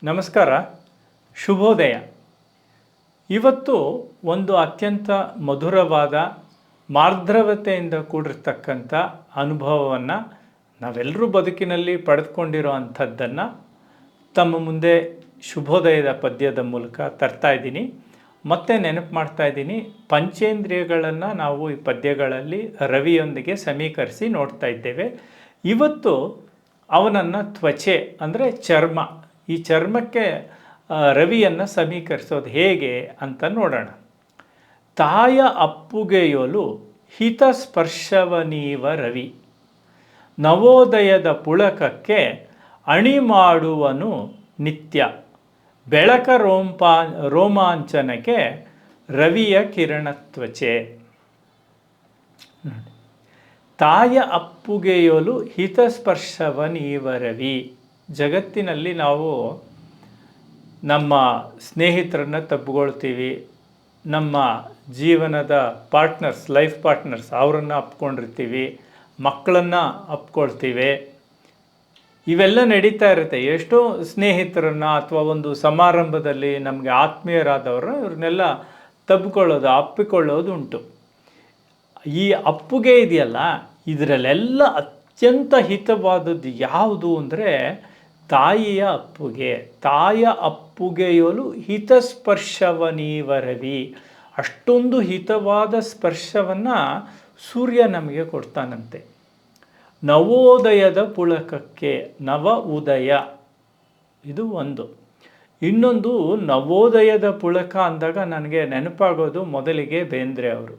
ನಮಸ್ಕಾರ, ಶುಭೋದಯ. ಇವತ್ತು ಒಂದು ಅತ್ಯಂತ ಮಧುರವಾದ ಮಾರ್ದ್ರವತೆಯಿಂದ ಕೂಡಿರ್ತಕ್ಕಂಥ ಅನುಭವವನ್ನು ನಾವೆಲ್ಲರೂ ಬದುಕಿನಲ್ಲಿ ಪಡೆದುಕೊಂಡಿರೋ ಅಂಥದ್ದನ್ನು ತಮ್ಮ ಮುಂದೆ ಶುಭೋದಯದ ಪದ್ಯದ ಮೂಲಕ ತರ್ತಾ ಇದ್ದೀನಿ. ಮತ್ತೆ ನೆನಪು ಮಾಡ್ತಾ ಇದ್ದೀನಿ, ಪಂಚೇಂದ್ರಿಯಗಳನ್ನು ನಾವು ಈ ಪದ್ಯಗಳಲ್ಲಿ ರವಿಯೊಂದಿಗೆ ಸಮೀಕರಿಸಿ ನೋಡ್ತಾ ಇದ್ದೇವೆ. ಇವತ್ತು ಅವನನ್ನು ತ್ವಚೆ ಅಂದರೆ ಚರ್ಮ, ಈ ಚರ್ಮಕ್ಕೆ ರವಿಯನ್ನು ಸಮೀಕರಿಸೋದು ಹೇಗೆ ಅಂತ ನೋಡೋಣ. ತಾಯ ಅಪ್ಪುಗೆಯೊಲು ಹಿತಸ್ಪರ್ಶವನೀವ ರವಿ, ನವೋದಯದ ಪುಳಕಕ್ಕೆ ಅಣಿ ಮಾಡುವನು ನಿತ್ಯ, ಬೆಳಕ ರೋಮಾಂಚನಕ್ಕೆ ರವಿಯ ಕಿರಣತ್ವಚೆ. ತಾಯ ಅಪ್ಪುಗೆಯೊಲು ಹಿತಸ್ಪರ್ಶವನೀವ ರವಿ. ಜಗತ್ತಿನಲ್ಲಿ ನಾವು ನಮ್ಮ ಸ್ನೇಹಿತರನ್ನು ತಬ್ಕೊಳ್ತೀವಿ, ನಮ್ಮ ಜೀವನದ ಪಾರ್ಟ್ನರ್ಸ್, ಲೈಫ್ ಪಾರ್ಟ್ನರ್ಸ್ ಅವರನ್ನು ಅಪ್ಕೊಂಡಿರ್ತೀವಿ, ಮಕ್ಕಳನ್ನು ಅಪ್ಕೊಳ್ತೀವಿ. ಇವೆಲ್ಲ ನಡೀತಾ ಇರುತ್ತೆ. ಎಷ್ಟೋ ಸ್ನೇಹಿತರನ್ನು ಅಥವಾ ಒಂದು ಸಮಾರಂಭದಲ್ಲಿ ನಮಗೆ ಆತ್ಮೀಯರಾದವರು ಇವ್ರನ್ನೆಲ್ಲ ತಬ್ಕೊಳ್ಳೋದು, ಅಪ್ಪಿಕೊಳ್ಳೋದು ಉಂಟು. ಈ ಅಪ್ಪುಗೆ ಇದೆಯಲ್ಲ, ಇದರಲ್ಲೆಲ್ಲ ಅತ್ಯಂತ ಹಿತವಾದದ್ದು ಯಾವುದು ಅಂದರೆ ತಾಯಿಯ ಅಪ್ಪುಗೆ. ತಾಯ ಅಪ್ಪುಗೆಯೊಲು ಹಿತಸ್ಪರ್ಶವನೀವ ರವಿ. ಅಷ್ಟೊಂದು ಹಿತವಾದ ಸ್ಪರ್ಶವನ್ನು ಸೂರ್ಯ ನಮಗೆ ಕೊಡ್ತಾನಂತೆ. ನವೋದಯದ ಪುಳಕಕ್ಕೆ, ನವ ಉದಯ ಇದು ಒಂದು. ಇನ್ನೊಂದು, ನವೋದಯದ ಪುಳಕ ಅಂದಾಗ ನನಗೆ ನೆನಪಾಗೋದು ಮೊದಲಿಗೆ ಬೇಂದ್ರೆ ಅವರು.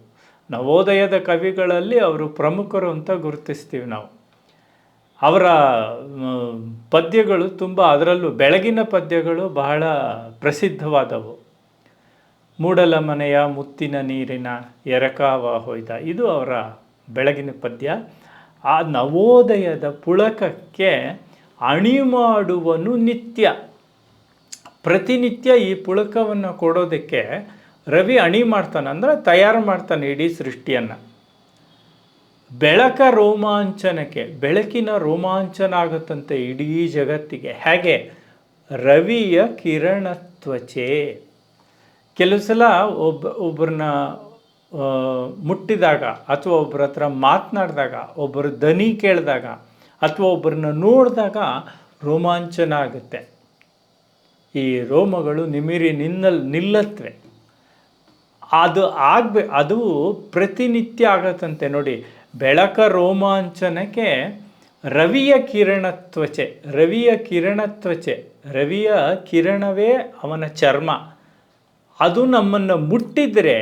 ನವೋದಯದ ಕವಿಗಳಲ್ಲಿ ಅವರು ಪ್ರಮುಖರು ಅಂತ ಗುರುತಿಸ್ತೀವಿ ನಾವು. ಅವರ ಪದ್ಯಗಳು ತುಂಬ, ಅದರಲ್ಲೂ ಬೆಳಗಿನ ಪದ್ಯಗಳು ಬಹಳ ಪ್ರಸಿದ್ಧವಾದವು. ಮೂಡಲ ಮನೆಯ ಮುತ್ತಿನ ನೀರಿನ ಎರಕಾವ ಹೊಯ್ದ, ಇದು ಅವರ ಬೆಳಗಿನ ಪದ್ಯ. ಆ ನವೋದಯದ ಪುಳಕಕ್ಕೆ ಅಣಿ ಮಾಡುವನು ನಿತ್ಯ. ಪ್ರತಿನಿತ್ಯ ಈ ಪುಳಕವನ್ನು ಕೊಡೋದಕ್ಕೆ ರವಿ ಅಣಿ ಮಾಡ್ತಾನೆ, ಅಂದರೆ ತಯಾರು ಮಾಡ್ತಾನೆ ಇಡೀ ಸೃಷ್ಟಿಯನ್ನು. ಬೆಳಕ ರೋಮಾಂಚನಕ್ಕೆ, ಬೆಳಕಿನ ರೋಮಾಂಚನ ಆಗುತ್ತಂತೆ ಇಡೀ ಜಗತ್ತಿಗೆ. ಹೇಗೆ? ರವಿಯ ಕಿರಣತ್ವಚೆ. ಕೆಲವು ಸಲ ಒಬ್ಬರನ್ನ ಮುಟ್ಟಿದಾಗ, ಅಥವಾ ಒಬ್ಬರ ಹತ್ರ ಮಾತನಾಡಿದಾಗ, ಒಬ್ಬರ ದನಿ ಕೇಳಿದಾಗ, ಅಥವಾ ಒಬ್ಬರನ್ನ ನೋಡಿದಾಗ ರೋಮಾಂಚನ ಆಗುತ್ತೆ. ಈ ರೋಮಗಳು ನಿಮಿರಿ ನಿಲ್ಲತ್ವೆ. ಅದು ಪ್ರತಿನಿತ್ಯ ಆಗತ್ತಂತೆ ನೋಡಿ. ಬೆಳಕ ರೋಮಾಂಚನಕ್ಕೆ ರವಿಯ ಕಿರಣತ್ವಚೆ. ರವಿಯ ಕಿರಣತ್ವಚೆ, ರವಿಯ ಕಿರಣವೇ ಅವನ ಚರ್ಮ. ಅದು ನಮ್ಮನ್ನು ಮುಟ್ಟಿದರೆ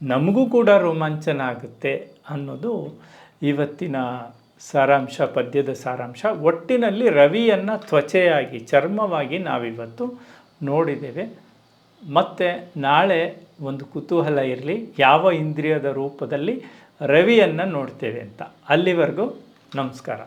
ನಮಗೂ ಕೂಡ ರೋಮಾಂಚನ ಆಗುತ್ತೆ ಅನ್ನೋದು ಇವತ್ತಿನ ಸಾರಾಂಶ, ಪದ್ಯದ ಸಾರಾಂಶ. ಒಟ್ಟಿನಲ್ಲಿ ರವಿಯನ್ನು ತ್ವಚೆಯಾಗಿ, ಚರ್ಮವಾಗಿ ನಾವಿವತ್ತು ನೋಡಿದ್ದೇವೆ. ಮತ್ತು ನಾಳೆ ಒಂದು ಕುತೂಹಲ ಇರಲಿ, ಯಾವ ಇಂದ್ರಿಯದ ರೂಪದಲ್ಲಿ ರವಿಯನ್ನು ನೋಡ್ತೇವೆ ಅಂತ. ಅಲ್ಲಿವರೆಗೂ ನಮಸ್ಕಾರ.